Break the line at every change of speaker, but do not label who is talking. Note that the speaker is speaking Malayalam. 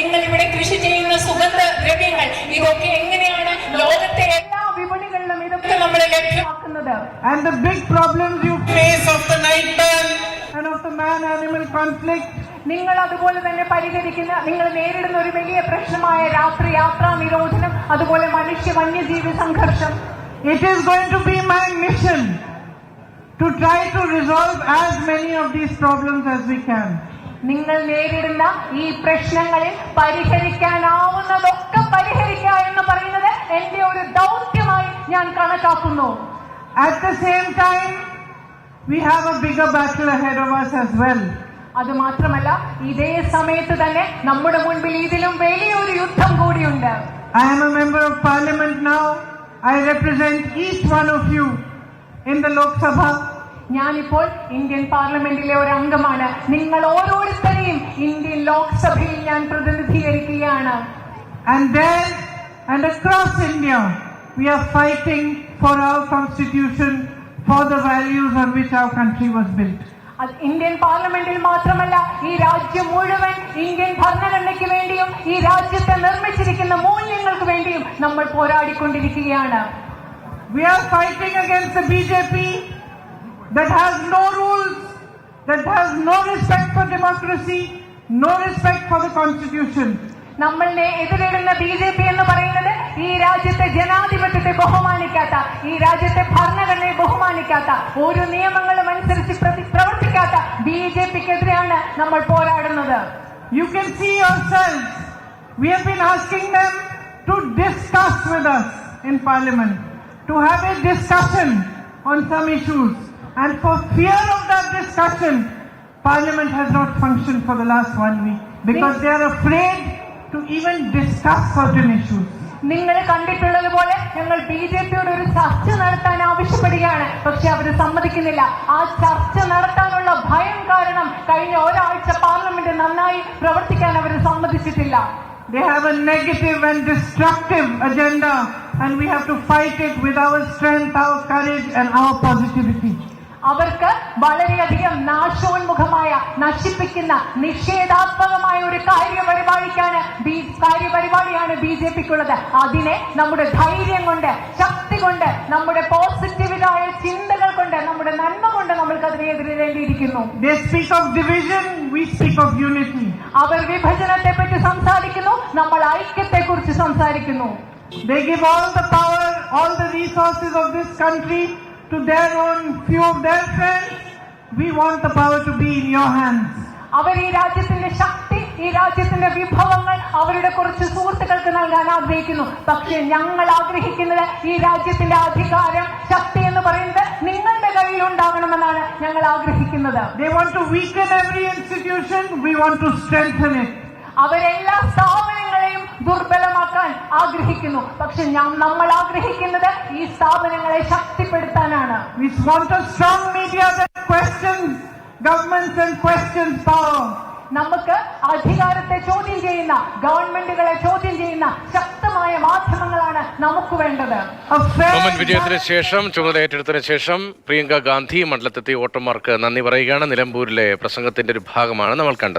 നിങ്ങൾ ഇവിടെ കൃഷി ചെയ്യുന്ന സുഗന്ധ ദ്രവ്യങ്ങൾ ഇതൊക്കെ എങ്ങനെയാണ് ലോകത്തെ എല്ലാ വിപണികളിലും ഇതൊക്കെ നമ്മൾ ലഭ്യമാക്കുന്നത്?
And the big problems you face of the night ban and of the man-animal conflict.
നിങ്ങൾ അതുപോലെ തന്നെ പരിഹരിക്കുന്ന, നിങ്ങൾ നേരിടുന്ന ഒരു വലിയ പ്രശ്നമായ രാത്രി യാത്രാ നിരോധനം, അതുപോലെ മനുഷ്യ വന്യജീവി സംഘർഷം.
It is going to be my mission to try to resolve as many of these problems as we can.
നിങ്ങൾ നേരിടുന്ന ഈ പ്രശ്നങ്ങളിൽ പരിഹരിക്കാനാവുന്നതൊക്കെ പരിഹരിക്കുക എന്ന് പറയുന്നത് എന്റെ ഒരു ദൗത്യമായി ഞാൻ കണക്കാക്കുന്നു.
At the same time, we have a bigger battle ahead of us as well.
അത് മാത്രമല്ല, ഇതേ സമയത്ത് തന്നെ നമ്മുടെ മുൻപിൽ ഇതിലും വലിയൊരു യുദ്ധം കൂടിയുണ്ട്.
I am a member of parliament now. I represent each one of you in the Lok Sabha.
ഞാനിപ്പോൾ ഇന്ത്യൻ പാർലമെന്റിലെ ഒരു അംഗമാണ്. നിങ്ങൾ ഓരോരുത്തരെയും ഇന്ത്യൻ ലോക്സഭയിൽ ഞാൻ പ്രതിനിധീകരിക്കുകയാണ്.
And there and across India, we are fighting for our constitution, for the values on which our country was built.
Indian പാർലമെന്റിൽ മാത്രമല്ല, ഈ രാജ്യം മുഴുവൻ ഇന്ത്യൻ ഭരണഘടനയ്ക്ക് വേണ്ടിയും ഈ രാജ്യത്തെ നിർമ്മിച്ചിരിക്കുന്ന മൂല്യങ്ങൾക്ക് വേണ്ടിയും നമ്മൾ പോരാടിക്കൊണ്ടിരിക്കുകയാണ്.
We are fighting against the BJP that has no rules, that has no respect for democracy, no respect for the constitution.
നമ്മളിനെ എതിരിടുന്ന BJP എന്ന് പറയുന്നത് ഈ രാജ്യത്തെ ജനാധിപത്യത്തെ ബഹുമാനിക്കാത്ത, ഈ രാജ്യത്തെ ഭരണഘടനയെ ബഹുമാനിക്കാത്ത, ഒരു നിയമങ്ങളും അനുസരിച്ച് പ്രവർത്തിക്കാത്ത BJPക്കെതിരെയാണ് നമ്മൾ പോരാടുന്നത്.
You can see yourselves, we have been asking them to discuss with us in parliament, to have a discussion on some issues, and for fear of that discussion, parliament has not functioned for the last 1 week because they are afraid to even discuss certain issues.
നിങ്ങൾ കണ്ടിട്ടുള്ളത് പോലെ ഞങ്ങൾ BJPയോട് ഒരു ചർച്ച നടത്താൻ ആവശ്യപ്പെടുകയാണ്, പക്ഷെ അവർ സമ്മതിക്കുന്നില്ല. ആ ചർച്ച നടത്താനുള്ള ഭയം കാരണം കഴിഞ്ഞ ഒരാഴ്ച പാർലമെന്റ് നന്നായി പ്രവർത്തിക്കാൻ അവർ സമ്മതിച്ചിട്ടില്ല.
They have a negative and destructive agenda, and we have to fight it with our strength, our courage, and our positivity.
അവർക്ക് വളരെയധികം നാശോന്മുഖമായ, നശിപ്പിക്കുന്ന, നിഷേധാത്മകമായ ഒരു കാര്യപരിപാടിയാണ് BJPക്കുള്ളത്. അതിനെ നമ്മുടെ ധൈര്യം കൊണ്ട്, ശക്തി കൊണ്ട്, നമ്മുടെ പോസിറ്റീവായ ചിന്തകൾ കൊണ്ട്, നമ്മുടെ നന്മ കൊണ്ട് നമ്മൾക്ക് അതിനെ എതിരേണ്ടിയിരിക്കുന്നു.
They speak of division, we speak of unity.
അവർ വിഭജനത്തെ പറ്റി സംസാരിക്കുന്നു, നമ്മൾ ഐക്യത്തെ കുറിച്ച് സംസാരിക്കുന്നു.
They give all the power, all the resources of this country to their own few of their friends. We want the power to be in your hands.
അവർ ഈ രാജ്യത്തിന്റെ ശക്തി, ഈ രാജ്യത്തിന്റെ വിഭവങ്ങൾ അവരുടെ കുറച്ച് സുഹൃത്തുക്കൾക്ക് നൽകാൻ ആഗ്രഹിക്കുന്നു. പക്ഷേ ഞങ്ങൾ ആഗ്രഹിക്കുന്നത് ഈ രാജ്യത്തിന്റെ അധികാരം, ശക്തി എന്ന് പറയുന്നത് നിങ്ങളുടെ കയ്യിൽ ഉണ്ടാകണമെന്നാണ് ഞങ്ങൾ ആഗ്രഹിക്കുന്നത്.
They want to weaken every institution, we want to strengthen it.
അവരെല്ലാ സ്ഥാപനങ്ങളെയും ദുർബലമാക്കാൻ ആഗ്രഹിക്കുന്നു, പക്ഷെ നമ്മൾ ആഗ്രഹിക്കുന്നത് ഈ സ്ഥാപനങ്ങളെ ശക്തിപ്പെടുത്താനാണ്.
We want a strong media that questions governments and questions power.
നമുക്ക് അധികാരത്തെ ചോദ്യം ചെയ്യുന്ന, ഗവൺമെന്റുകളെ ചോദ്യം ചെയ്യുന്ന ശക്തമായ മാധ്യമങ്ങളാണ് നമുക്ക് വേണ്ടത്.
വിജയത്തിന് ശേഷം, ചുമതല ഏറ്റെടുത്തതിന് ശേഷം പ്രിയങ്ക ഗാന്ധി മണ്ഡലത്തെത്തി വോട്ടർമാർക്ക് നന്ദി പറയുകയാണ്. നിലമ്പൂരിലെ പ്രസംഗത്തിന്റെ ഒരു ഭാഗമാണ് നമ്മൾ കണ്ടത്.